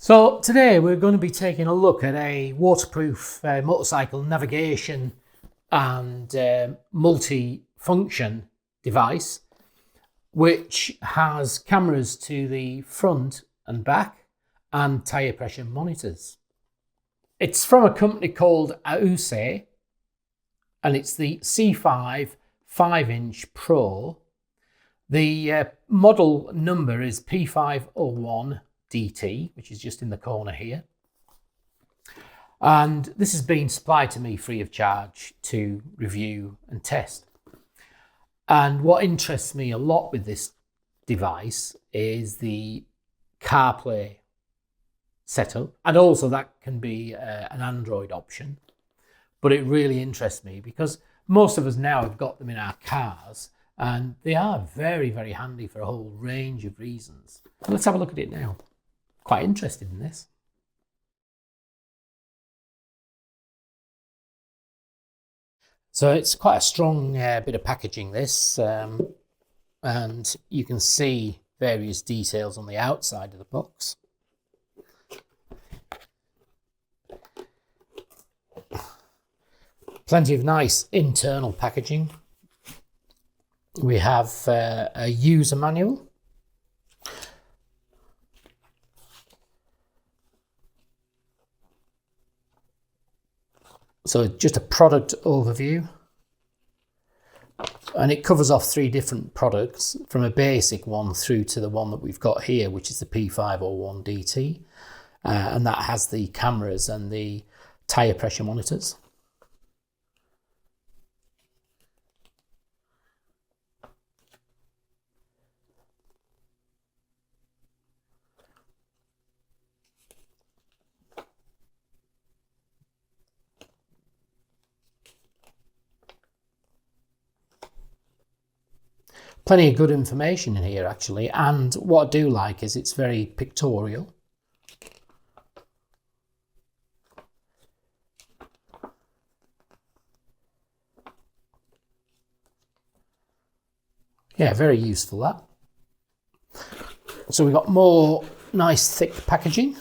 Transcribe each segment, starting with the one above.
So today we're going to be taking a look at a waterproof motorcycle navigation and multi-function device which has cameras to the front and back and tyre pressure monitors. It's from a company called Aoocci and it's the C5 5-inch Pro. The model number is P501 DT, which is just in the corner here. And this has been supplied to me free of charge to review and test. And what interests me a lot with this device is the CarPlay setup. And also that can be an Android option. But it really interests me because most of us now have got them in our cars and they are very, very handy for a whole range of reasons. Let's have a look at it now. Quite interested in this. So it's quite a strong bit of packaging, this, and you can see various details on the outside of the box. Plenty of nice internal packaging. We have a user manual. So just a product overview, and it covers off 3 different products from a basic one through to the one that we've got here, which is the P501 DT, and that has the cameras and the tyre pressure monitors. Plenty of good information in here actually, and what I do like is it's very pictorial. Yeah, very useful that. So we've got more nice thick packaging.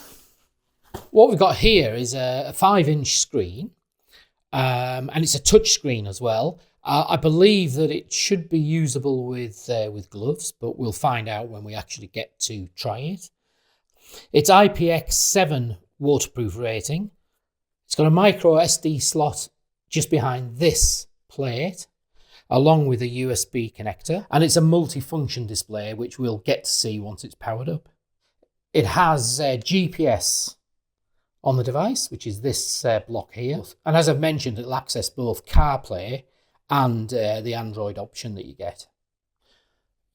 What we've got here is a 5-inch screen, and it's a touch screen as well. I believe that it should be usable with gloves, but we'll find out when we actually get to try it. It's IPX7 waterproof rating. It's got a micro SD slot just behind this plate, along with a USB connector, and it's a multi-function display, which we'll get to see once it's powered up. It has GPS on the device, which is this block here. And as I've mentioned, it'll access both CarPlay and the Android option that you get.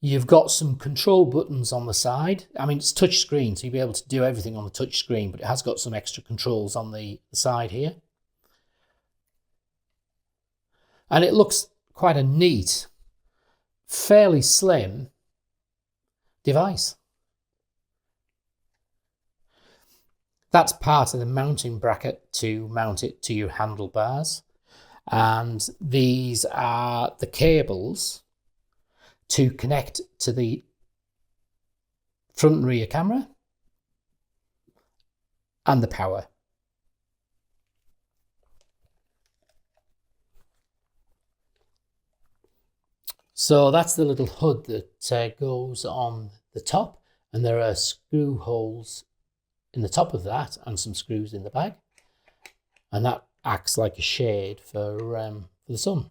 You've got some control buttons on the side. I mean, it's touch screen, so you'll be able to do everything on the touch screen, but it has got some extra controls on the side here. And it looks quite a neat, fairly slim device. That's part of the mounting bracket to mount it to your handlebars. And these are the cables to connect to the front and rear camera and the power. So that's the little hood that goes on the top, and there are screw holes in the top of that and some screws in the back, and that acts like a shade for the sun.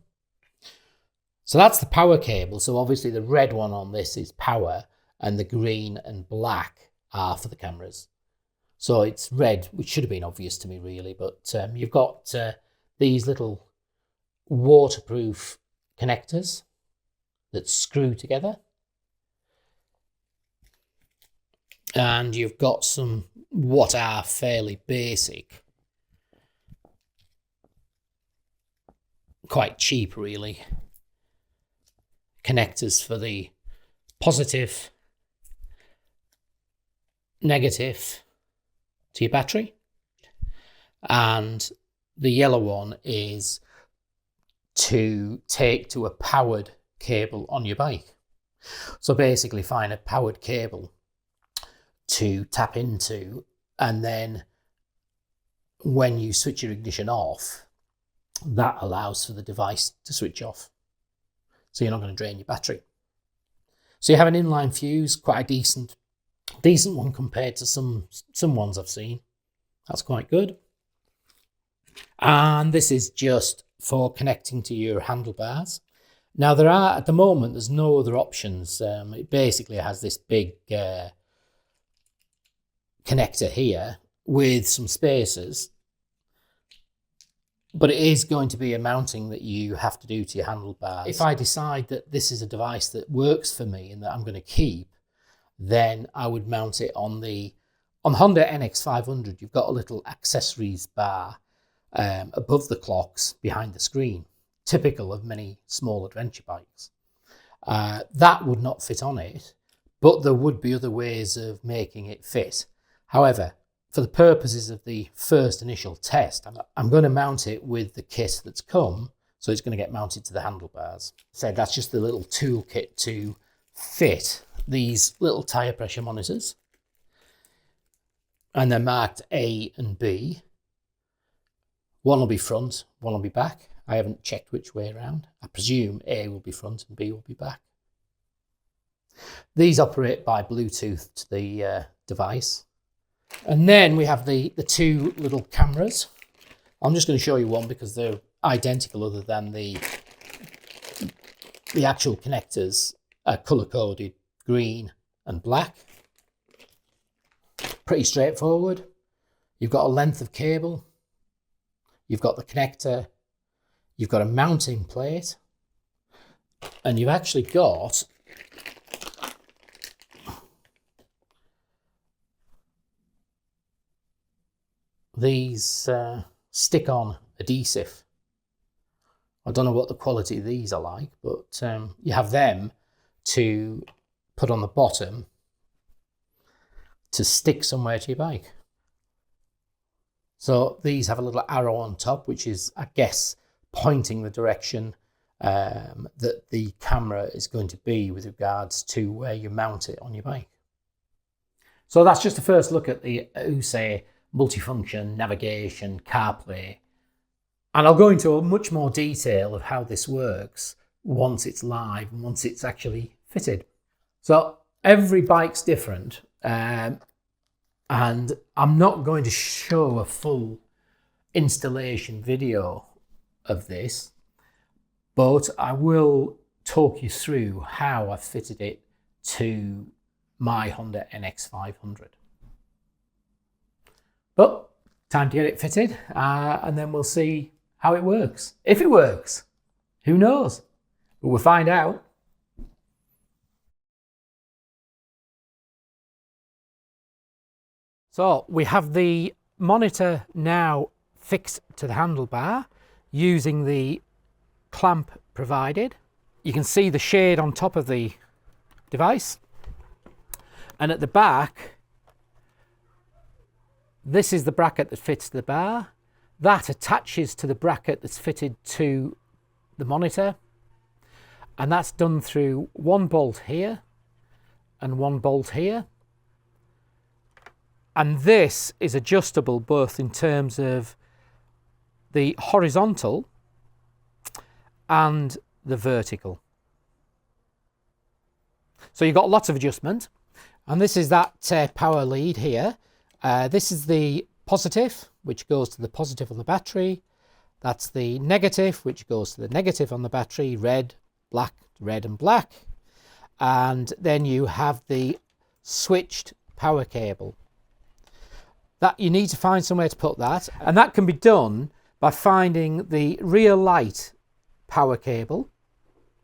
So that's the power cable. So obviously the red one on this is power and the green and black are for the cameras. So it's red, which should have been obvious to me really, but you've got these little waterproof connectors that screw together. And you've got some what are fairly basic, quite cheap really, connectors for the positive, negative to your battery, and the yellow one is to take to a powered cable on your bike. So basically find a powered cable to tap into and then when you switch your ignition off, that allows for the device to switch off. So you're not going to drain your battery. So you have an inline fuse, quite a decent one compared to some ones I've seen. That's quite good. And this is just for connecting to your handlebars. Now at the moment, there's no other options. It basically has this big connector here with some spacers, but it is going to be a mounting that you have to do to your handlebars. If I decide that this is a device that works for me and that I'm going to keep, then I would mount it on Honda NX500. You've got a little accessories bar above the clocks behind the screen, typical of many small adventure bikes. That would not fit on it, but there would be other ways of making it fit. However, for the purposes of the first initial test, I'm going to mount it with the kit that's come, so it's going to get mounted to the handlebars. So that's just the little toolkit to fit these little tyre pressure monitors. And they're marked A and B. One will be front, one will be back. I haven't checked which way around. I presume A will be front and B will be back. These operate by Bluetooth to the device. And then we have the two little cameras. I'm just going to show you one because they're identical, other than the actual connectors are color-coded green and black. Pretty straightforward. You've got a length of cable. You've got the connector. You've got a mounting plate. And you've actually got these stick-on adhesive. I don't know what the quality of these are like, but you have them to put on the bottom to stick somewhere to your bike. So these have a little arrow on top, which is, I guess, pointing the direction that the camera is going to be with regards to where you mount it on your bike. So that's just a first look at the Aoocci multifunction, navigation, CarPlay. And I'll go into much more detail of how this works once it's live and once it's actually fitted. So every bike's different, and I'm not going to show a full installation video of this, but I will talk you through how I fitted it to my Honda NX500. But time to get it fitted, and then we'll see how it works. If it works, who knows? But we'll find out. So we have the monitor now fixed to the handlebar using the clamp provided. You can see the shade on top of the device, and at the back, this is the bracket that fits the bar. That attaches to the bracket that's fitted to the monitor, and that's done through one bolt here and one bolt here. And this is adjustable both in terms of the horizontal and the vertical. So you've got lots of adjustment, and this is that power lead here. This is the positive, which goes to the positive on the battery. That's the negative, which goes to the negative on the battery, red, and black. And then you have the switched power cable. That you need to find somewhere to put that, and that can be done by finding the rear light power cable,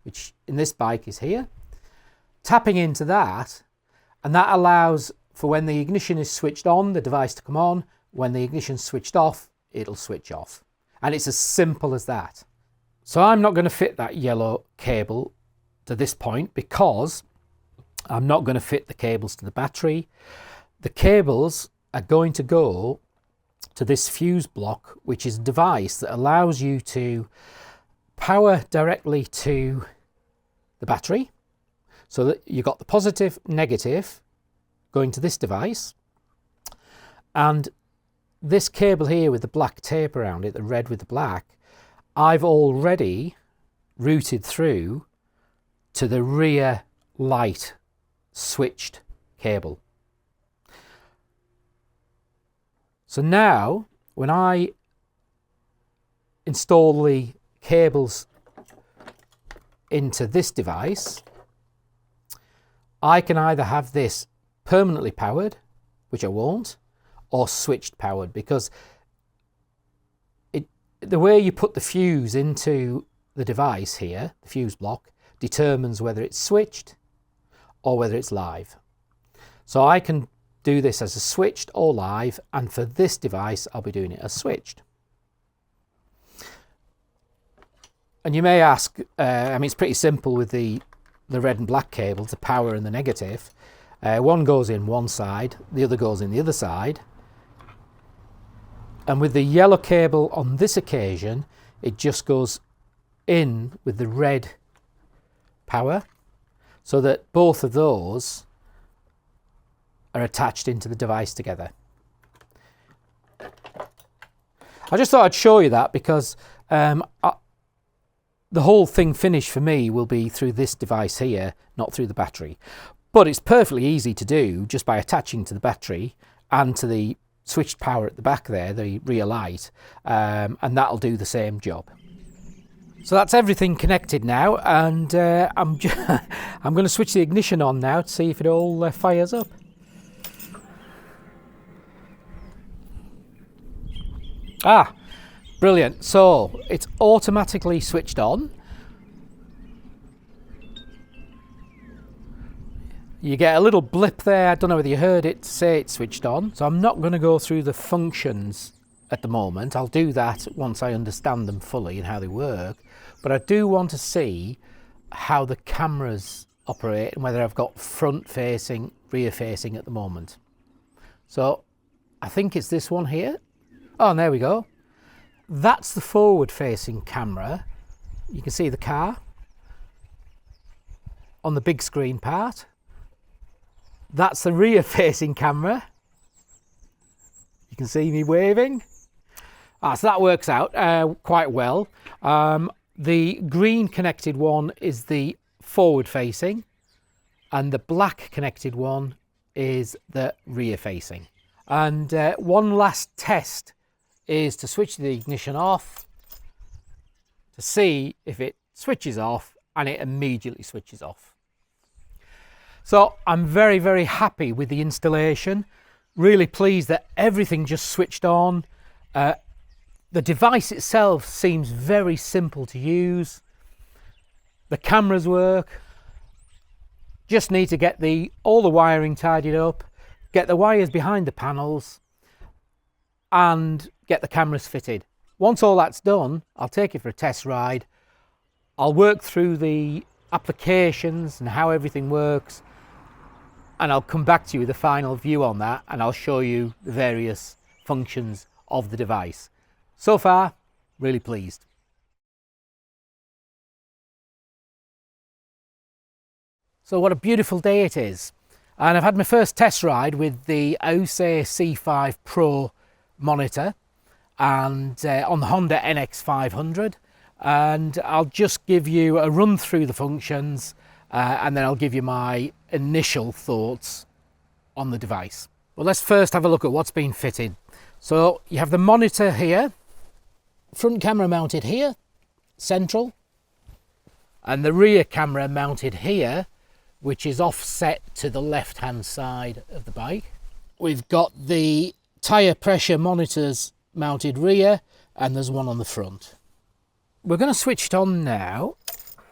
which in this bike is here, tapping into that, and that allows for when the ignition is switched on, the device to come on. When the ignition's switched off, it'll switch off. And it's as simple as that. So I'm not going to fit that yellow cable to this point because I'm not going to fit the cables to the battery. The cables are going to go to this fuse block, which is a device that allows you to power directly to the battery, so that you've got the positive, negative going to this device, And this cable here with the black tape around it, the red with the black, I've already routed through to the rear light switched cable. So now when I install the cables into this device, I can either have this permanently powered, which I won't, or switched powered, because the way you put the fuse into the device here, the fuse block, determines whether it's switched or whether it's live. So I can do this as a switched or live, and for this device I'll be doing it as switched. And you may ask, I mean, it's pretty simple with the red and black cable, the power and the negative. One goes in one side, the other goes in the other side. And with the yellow cable on this occasion, it just goes in with the red power, so that both of those are attached into the device together. I just thought I'd show you that because the whole thing finished for me will be through this device here, not through the battery. But it's perfectly easy to do just by attaching to the battery and to the switched power at the back there, the rear light, and that'll do the same job. So that's everything connected now, and I'm going to switch the ignition on now to see if it all fires up. Ah, brilliant. So it's automatically switched on. You get a little blip there. I don't know whether you heard it say it's switched on. So I'm not going to go through the functions at the moment. I'll do that once I understand them fully and how they work. But I do want to see how the cameras operate and whether I've got front facing, rear facing at the moment. So I think it's this one here. Oh, and there we go. That's the forward facing camera. You can see the car on the big screen part. That's the rear facing camera. You can see me waving. So that works out quite well. The green connected one is the forward facing, and the black connected one is the rear facing. And one last test is to switch the ignition off to see if it switches off, and it immediately switches off. So I'm very, very happy with the installation. Really pleased that everything just switched on. The device itself seems very simple to use. The cameras work. Just need to get all the wiring tidied up, get the wires behind the panels, and get the cameras fitted. Once all that's done, I'll take it for a test ride. I'll work through the applications and how everything works, and I'll come back to you with a final view on that, and I'll show you the various functions of the device. So far, really pleased. So what a beautiful day it is. And I've had my first test ride with the Aoocci C5 Pro monitor and on the Honda NX500. And I'll just give you a run through the functions and then I'll give you my initial thoughts on the device. Well, let's first have a look at what's been fitted. So you have the monitor here, front camera mounted here, central, and the rear camera mounted here, which is offset to the left hand side of the bike. We've got the tyre pressure monitors mounted rear, and there's one on the front. We're going to switch it on now,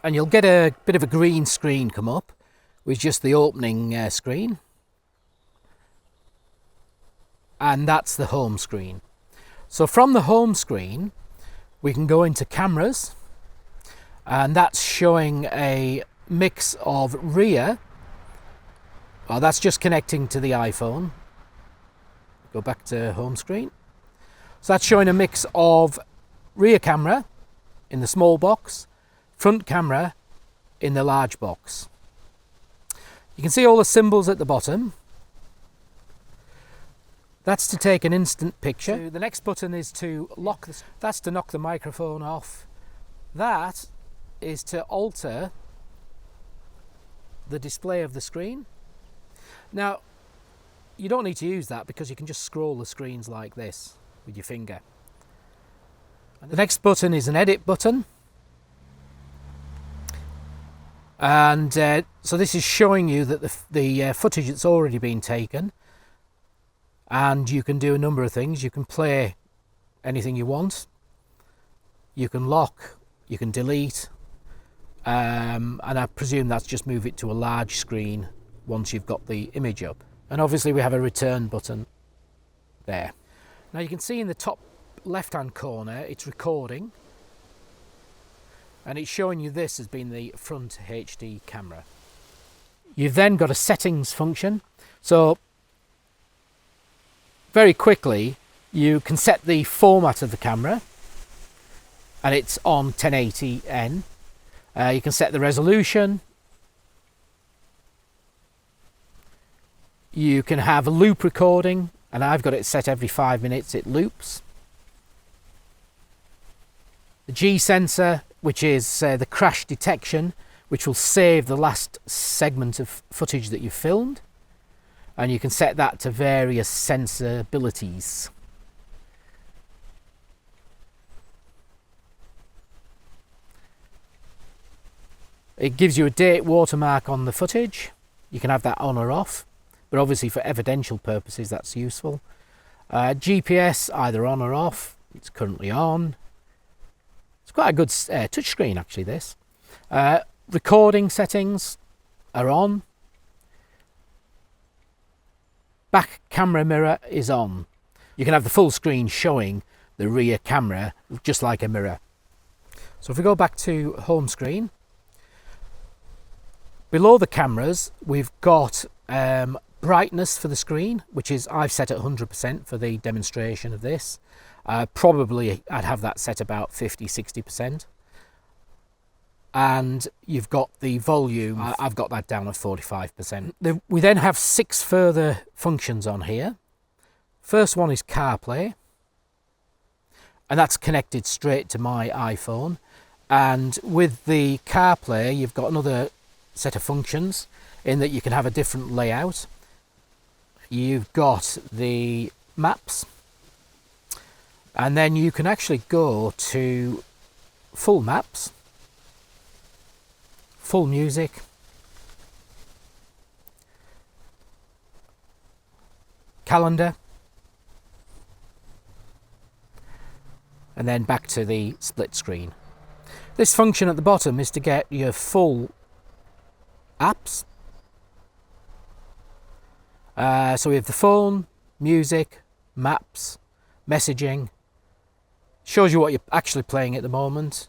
and you'll get a bit of a green screen come up with just the opening screen, and that's the home screen. So from the home screen we can go into cameras, and that's showing a mix of rear. Well, that's just connecting to the iPhone. Go back to home screen. So that's showing a mix of rear camera in the small box, front camera in the large box. You can see all the symbols at the bottom. That's to take an instant picture. The next button is to lock the... That's to knock the microphone off. That is to alter the display of the screen. Now, you don't need to use that because you can just scroll the screens like this with your finger. And the next button is an edit button. And so this is showing you that the footage that's already been taken, and you can do a number of things. You can play anything you want, you can lock, you can delete, and I presume that's just move it to a large screen once you've got the image up. And obviously we have a return button there. Now you can see in the top left hand corner it's recording, and it's showing you this as being the front HD camera. You've then got a settings function. So very quickly you can set the format of the camera, and it's on 1080n. You can set the resolution. You can have a loop recording, and I've got it set every 5 minutes, it loops. The G sensor, which is the crash detection, which will save the last segment of footage that you filmed, and you can set that to various sensor abilities. It gives you a date watermark on the footage. You can have that on or off, but obviously for evidential purposes that's useful. GPS either on or off. It's currently on. It's quite a good touchscreen actually, this. Recording settings are on. Back camera mirror is on. You can have the full screen showing the rear camera just like a mirror. So if we go back to home screen, below the cameras we've got brightness for the screen, which is I've set at 100% for the demonstration of this. Probably I'd have that set about 50-60%. And you've got the volume, I've got that down at 45%. We then have 6 further functions on here. First one is CarPlay, and that's connected straight to my iPhone. And with the CarPlay you've got another set of functions in that you can have a different layout. You've got the maps, and then you can actually go to full maps, full music, calendar, and then back to the split screen. This function at the bottom is to get your full apps. So we have the phone, music, maps, messaging. Shows you what you're actually playing at the moment.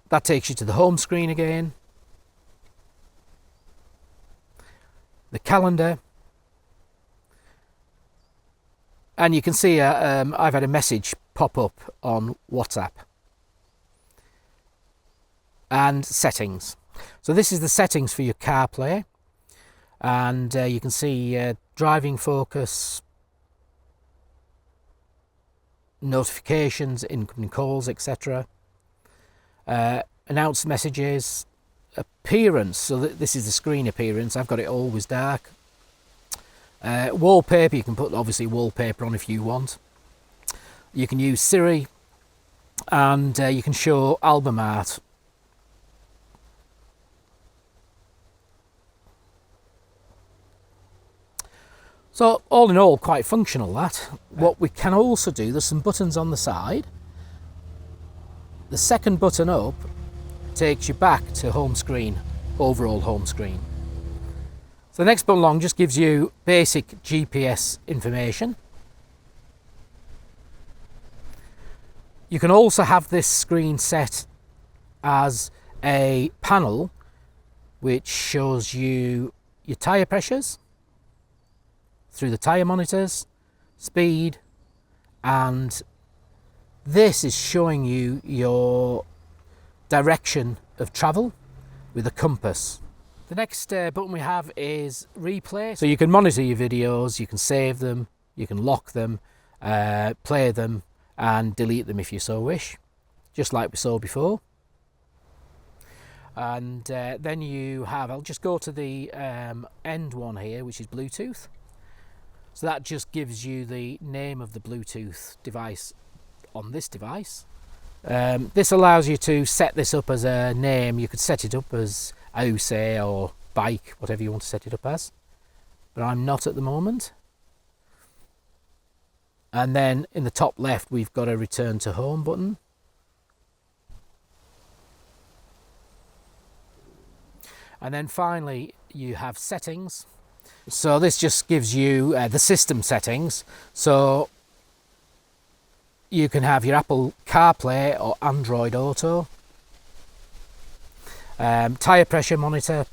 That takes you to the home screen again. The calendar. And you can see I've had a message pop up on WhatsApp. And settings. So this is the settings for your CarPlay. And you can see driving focus, notifications, incoming calls, etc. Announced messages, appearance, so this is the screen appearance. I've got it always dark. Wallpaper, you can put obviously wallpaper on if you want. You can use Siri, and you can show album art. So all in all, quite functional that. What we can also do, there's some buttons on the side. The second button up takes you back to home screen, overall home screen. So the next button along just gives you basic GPS information. You can also have this screen set as a panel which shows you your tyre pressures through the tyre monitors, speed, and this is showing you your direction of travel with a compass. The next button we have is replay. So you can monitor your videos, you can save them, you can lock them, play them and delete them if you so wish, just like we saw before. And then you have, I'll just go to the end one here, which is Bluetooth. So that just gives you the name of the Bluetooth device on this device. This allows you to set this up as a name. You could set it up as Aoocci or bike, whatever you want to set it up as, but I'm not at the moment. And then in the top left we've got a return to home button. And then finally you have settings. So this just gives you the system settings. So you can have your Apple CarPlay or Android Auto, tyre pressure monitor,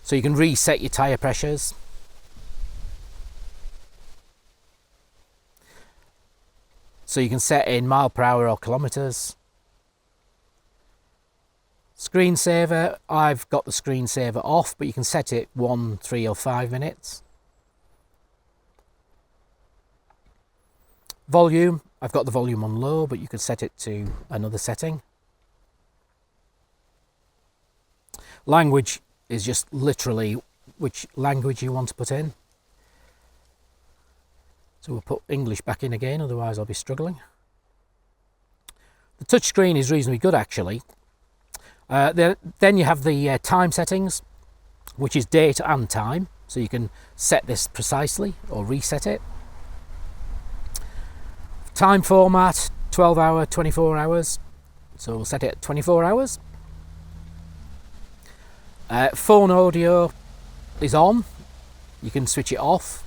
so you can reset your tyre pressures. So you can set in mile per hour or kilometers. Screensaver, I've got the screensaver off, but you can set it 1, 3 or 5 minutes. Volume, I've got the volume on low, but you could set it to another setting. Language is just literally which language you want to put in. So we'll put English back in again, otherwise I'll be struggling. The touch screen is reasonably good actually. Then you have the time settings, which is date and time, so you can set this precisely or reset it. Time format, 12 hour, 24 hours, so we'll set it at 24 hours. Phone audio is on, you can switch it off.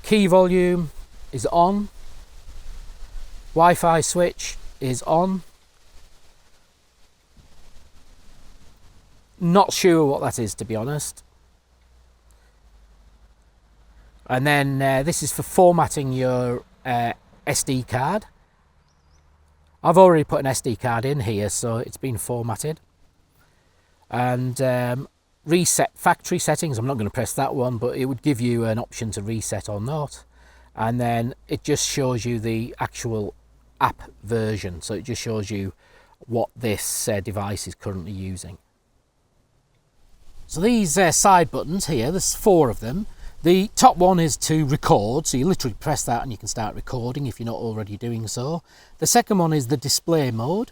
Key volume is on. Wi-Fi switch is on. Not sure what that is, to be honest. And then this is for formatting your SD card. I've already put an SD card in here, so it's been formatted. And reset factory settings, I'm not going to press that one, but it would give you an option to reset or not. And then it just shows you the actual app version, so it just shows you what this device is currently using. So these side buttons here, there's 4 of them. The top one is to record, so you literally press that and you can start recording if you're not already doing so. The second one is the display mode.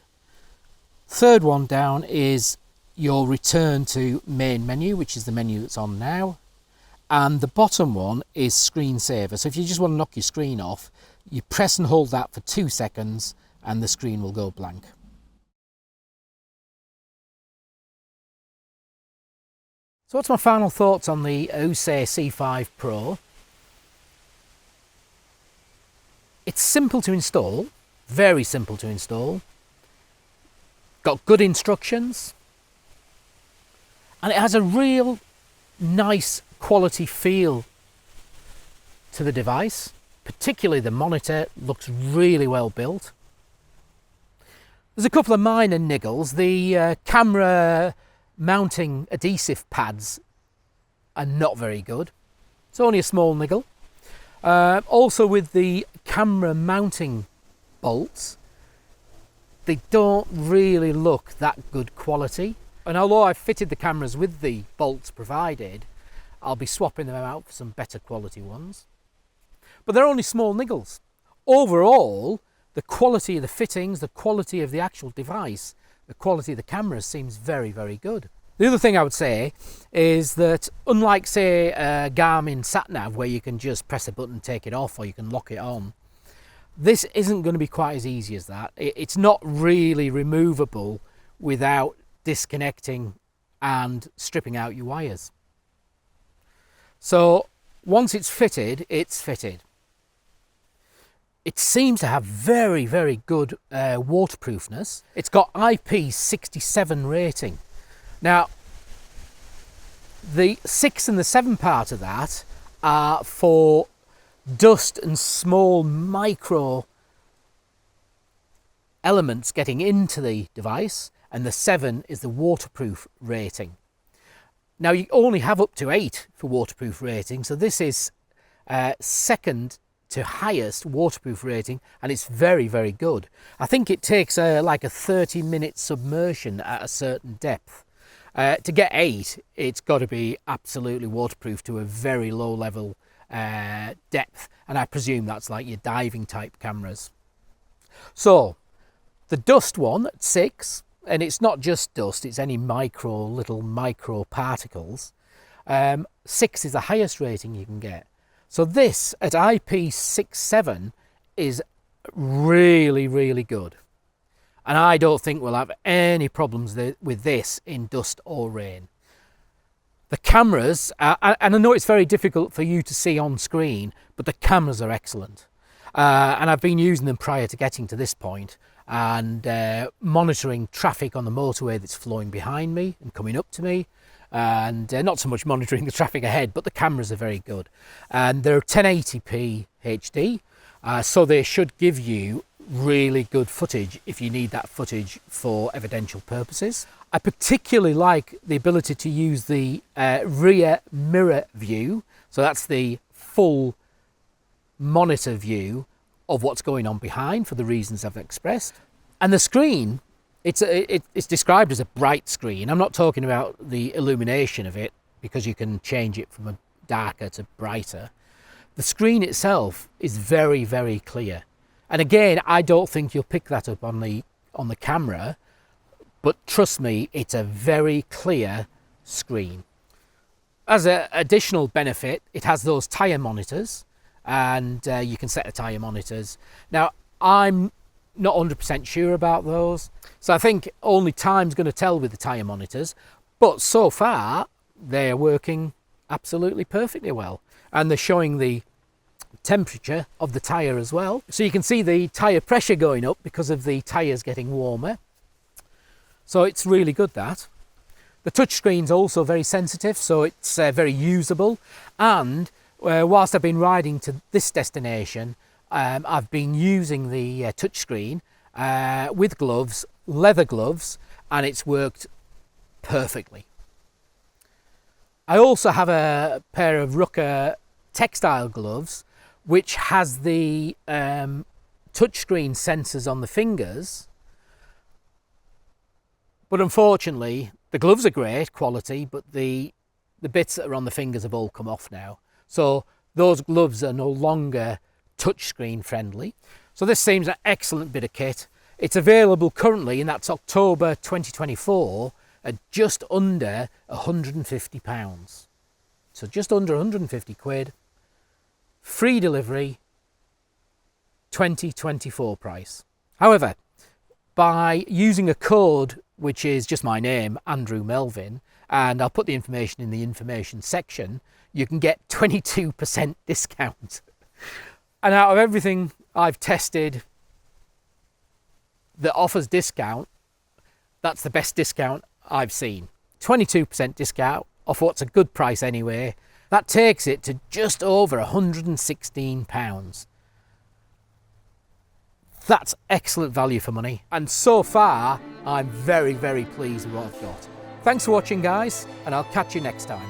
Third one down is your return to main menu, which is the menu that's on now. And the bottom one is screensaver. So if you just want to knock your screen off, you press and hold that for 2 seconds and the screen will go blank. So what's my final thoughts on the Aoocci C5 Pro? It's simple to install, very simple to install. Got good instructions. And it has a real nice quality feel to the device. Particularly the monitor looks really well built. There's a couple of minor niggles. The camera mounting adhesive pads are not very good. It's only a small niggle. Also with the camera mounting bolts, they don't really look that good quality. And although I've fitted the cameras with the bolts provided, I'll be swapping them out for some better quality ones. But they're only small niggles. Overall, the quality of the fittings, the quality of the actual device, the quality of the camera seems very, very good. The other thing I would say is that unlike, say, a Garmin sat-nav where you can just press a button, take it off, or you can lock it on, this isn't going to be quite as easy as that. It's not really removable without disconnecting and stripping out your wires. So once it's fitted, it's fitted. It seems to have very, very good waterproofness. It's got IP67 rating. Now, the 6 and the 7 part of that are for dust and small micro elements getting into the device, and the 7 is the waterproof rating. Now you only have up to 8 for waterproof rating, so this is second to highest waterproof rating, and it's very, very good. I think it takes like a 30-minute submersion at a certain depth. To get 8, it's got to be absolutely waterproof to a very low level depth, and I presume that's like your diving type cameras. So the dust one at 6, and it's not just dust, it's any little micro particles. 6 is the highest rating you can get. So this at IP67 is really, really good. And I don't think we'll have any problems with this in dust or rain. The cameras, and I know it's very difficult for you to see on screen, but the cameras are excellent. And I've been using them prior to getting to this point, and monitoring traffic on the motorway that's flowing behind me and coming up to me. And not so much monitoring the traffic ahead, but the cameras are very good. And they're 1080p HD, so they should give you really good footage if you need that footage for evidential purposes. I particularly like the ability to use the rear mirror view, so that's the full monitor view of what's going on behind for the reasons I've expressed. And the screen, it's described as a bright screen. I'm not talking about the illumination of it, because you can change it from a darker to brighter. The screen itself is very, very clear. And again, I don't think you'll pick that up on the camera, but trust me, it's a very clear screen. As an additional benefit, it has those tyre monitors, and you can set the tyre monitors. Now, I'm not 100% sure about those, so I think only time's going to tell with the tyre monitors, but so far they're working absolutely perfectly well, and they're showing the temperature of the tyre as well, so you can see the tyre pressure going up because of the tyres getting warmer. So it's really good. That the touchscreen's also very sensitive, so it's very usable. And whilst I've been riding to this destination, I've been using the touchscreen with gloves, leather gloves, and it's worked perfectly. I also have a pair of Rucker textile gloves, which has the touchscreen sensors on the fingers. But unfortunately, the gloves are great quality, but the bits that are on the fingers have all come off now. So those gloves are no longer touchscreen friendly. So this seems an excellent bit of kit. It's available currently, and that's October 2024, at just under £150. So just under 150 quid, free delivery, 2024 price. However, by using a code, which is just my name, ANDREWMELVIN, and I'll put the information in the information section, you can get 22% discount. And out of everything I've tested that offers discount, that's the best discount I've seen. 22% discount off what's a good price anyway. That takes it to just over £116. That's excellent value for money. And so far, I'm very, very pleased with what I've got. Thanks for watching, guys, and I'll catch you next time.